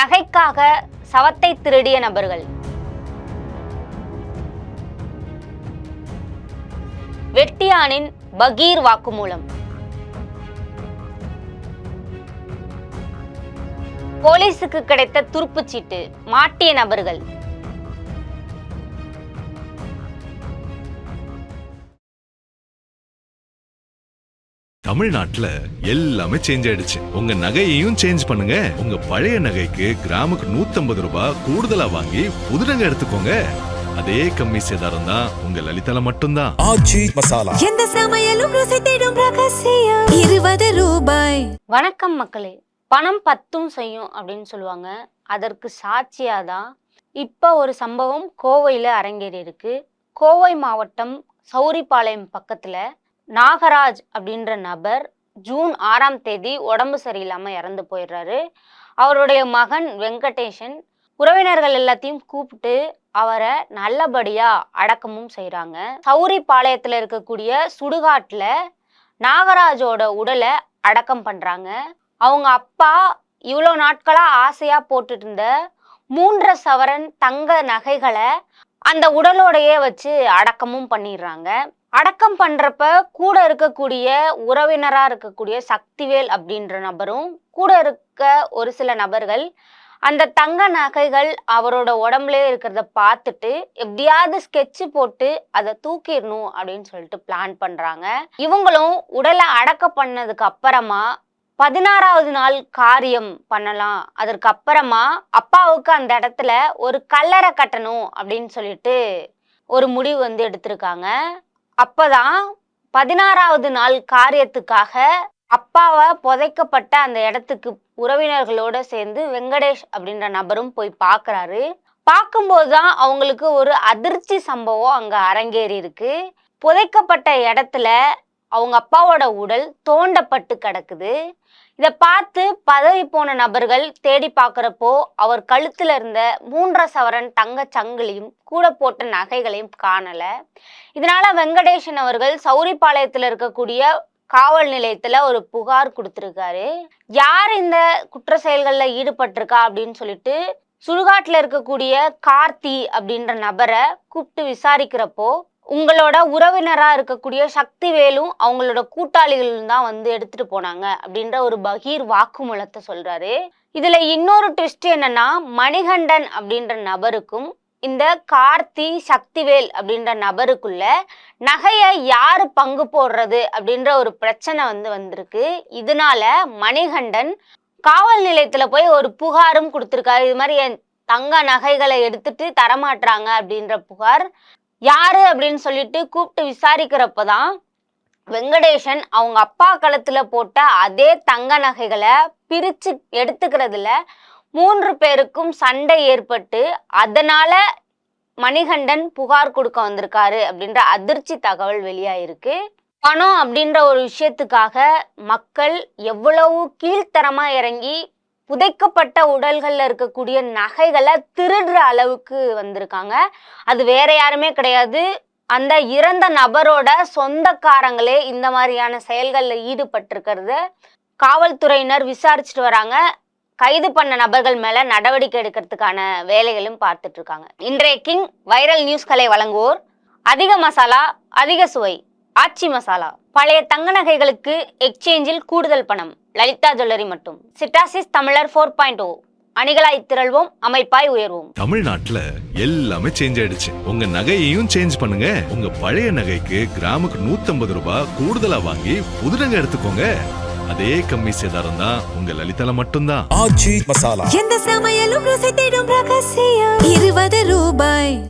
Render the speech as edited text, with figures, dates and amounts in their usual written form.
நகைக்காக சவத்தை திருடிய நபர்கள். வெட்டியானின் பகீர் வாக்குமூலம். போலீசுக்கு கிடைத்த துருப்புச்சீட்டு, மாட்டிய நபர்கள். தமிழ்நாட்டுல எல்லாமே சேஞ்ச் ஆயிடுச்சு. உங்க நகையையும் சேஞ்ச் பண்ணுங்க. உங்க பழைய நகைக்கு கிராமுக்கு 150 ரூபாய் கூடுதலா வாங்கி புது நகை எடுத்துக்கோங்க. அதே கம்மி சேதாரம் தான் உங்க லலிதால மட்டும்தான். ஆச்சி மசாலா. எந்த சமையலும் ருசி தேடும் ரகசியம் 20 ரூபாய். வணக்கம் மக்களே. பணம் பத்தும் செய்யும் அப்படின்னு சொல்லுவாங்க. அதற்கு சாட்சியாதான் இப்ப ஒரு சம்பவம் கோவையில அரங்கேறி இருக்கு. கோவை மாவட்டம் சௌரிபாளையம் பக்கத்துல நாகராஜ் அப்படின்ற நபர் ஜூன் 6ஆம் தேதி உடம்பு சரியில்லாம இறந்து போயிடுறாரு. அவருடைய மகன் வெங்கடேஷன் உறவினர்கள் எல்லாத்தையும் கூப்பிட்டு அவரை நல்லபடியா அடக்கமும் செய்யறாங்க. சௌரிபாளையத்துல இருக்கக்கூடிய சுடுகாட்டுல நாகராஜோட உடலை அடக்கம் பண்றாங்க. அவங்க அப்பா இவ்வளோ நாட்களா ஆசையா போட்டுட்டு இருந்த 3 சவரன் தங்க நகைகளை அந்த உடலோடையே வச்சு அடக்கமும் பண்ணிடுறாங்க. அடக்கம் பண்றப்ப கூட இருக்கக்கூடிய உறவினரா இருக்கக்கூடிய சக்திவேல் அப்படின்ற நபரும் கூட இருக்க ஒரு சில நபர்கள் அந்த தங்க நகைகள் அவரோட உடம்புல இருக்கிறத பார்த்துட்டு எப்படியாவது ஸ்கெட்ச் போட்டு அதை தூக்கிடணும் அப்படின்னு சொல்லிட்டு பிளான் பண்றாங்க. இவங்களும் உடலை அடக்கம் பண்ணதுக்கு அப்புறமா 16வது நாள் காரியம் பண்ணலாம். அதற்கு அப்புறமா அப்பாவுக்கு அந்த இடத்துல ஒரு கல்லறை கட்டணும் அப்படின்னு சொல்லிட்டு ஒரு முடிவு எடுத்திருக்காங்க. அப்பதான் 16வது நாள் காரியத்துக்காக அப்பாவை புதைக்கப்பட்ட அந்த இடத்துக்கு உறவினர்களோட சேர்ந்து வெங்கடேஷ் அப்படின்ற நபரும் போய் பார்க்கறாரு. பார்க்கும்போதுதான் அவங்களுக்கு ஒரு அதிர்ச்சி சம்பவம் அங்க அரங்கேறி இருக்கு. புதைக்கப்பட்ட இடத்துல அவங்க அப்பாவோட உடல் தோண்டப்பட்டு கிடக்குது. இதை பார்த்து பதறி போன நபர்கள் தேடி பார்க்குறப்போ அவர் கழுத்துல இருந்த 3 சவரன் தங்க சங்கிலியும் கூட போட்ட நகைகளையும் காணல. இதனால வெங்கடேஷன் அவர்கள் சௌரிபாளையத்துல இருக்கக்கூடிய காவல் நிலையத்துல ஒரு புகார் கொடுத்திருக்காரு. யார் இந்த குற்ற செயல்கள்ல ஈடுபட்டிருக்கா அப்படின்னு சொல்லிட்டு சுடுகாட்டுல இருக்கக்கூடிய கார்த்தி அப்படின்ற நபரை கூப்பிட்டு விசாரிக்கிறப்போ உங்களோட உறவினரா இருக்கக்கூடிய சக்திவேலும் அவங்களோட கூட்டாளிகளும் தான் எடுத்துட்டு போனாங்க அப்படின்ற ஒரு பகீர் வாக்குமூலத்தை சொல்றாரு. இதுல இன்னொரு ட்விஸ்ட் என்னன்னா, மணிகண்டன் அப்படின்ற நபருக்கும் இந்த கார்த்தி சக்திவேல் அப்படின்ற நபருக்குள்ள நகையை யாரு பங்கு போடுறது அப்படின்ற ஒரு பிரச்சனை வந்திருக்கு. இதனால மணிகண்டன் காவல் நிலையத்துல போய் ஒரு புகாரும் கொடுத்திருக்காரு. இது மாதிரி என் தங்க நகைகளை எடுத்துட்டு தரமாட்டுறாங்க அப்படின்ற புகார். யாரு அப்படின்னு சொல்லிட்டு கூப்பிட்டு விசாரிக்கிறப்பதான் வெங்கடேஷன் அவங்க அப்பா கழுத்துல போட்ட அதே தங்க நகைகளை பிரிச்சு எடுத்துக்கிறதுல 3 பேருக்கும் சண்டை ஏற்பட்டு அதனால மணிகண்டன் புகார் கொடுக்க வந்திருக்காரு அப்படின்ற அதிர்ச்சி தகவல் வெளியாயிருக்கு. பணம் அப்படின்ற ஒரு விஷயத்துக்காக மக்கள் எவ்வளவு கீழ்த்தரமா இறங்கி புதைக்கப்பட்ட உடல்கள்ல இருக்கக்கூடிய நகைகளை திருடுற அளவுக்கு வந்திருக்காங்க. அது வேற யாருமே கிடையாது, அந்த இறந்த நபரோட சொந்தக்காரங்களே இந்த மாதிரியான செயல்களில் ஈடுபட்டிருக்கிறது காவல்துறையினர் விசாரிச்சுட்டு வராங்க. கைது பண்ண நபர்கள் மேல நடவடிக்கை எடுக்கிறதுக்கான வேலைகளும் பார்த்துட்டு இருக்காங்க. இன்றைய கிங் வைரல் நியூஸ்களை வழங்குவோர் அதிக மசாலா அதிக சுவை ஆச்சி மசாலா. பழைய தங்க நகைகளுக்கு எக்ஸ்சேஞ்சில் கூடுதல் பணம். லலிதா ஜுவல்லரி மட்டும். சிட்டாசிஸ் தமிழர் 4.0 அணிகளாய் திரள்வோம், அமைப்பாய் உயர்வோம். தமிழ்நாட்டுல எல்லாமே சேஞ்ச் ஆயிடுச்சு. உங்க நகையையும் சேஞ்ச் பண்ணுங்க. உங்க பழைய நகைக்கு கிராமுக்கு 150 ரூபாய் கூடுதலா வாங்கி புது நகை எடுத்துக்கோங்க. அதே கம்மி சேதாரம் தான் உங்க லலிதால மட்டும்தான். ஆச்சி மசாலா. எந்த சமையலும் ருசி தேடும் ரகசியம் 20 ரூபாய்.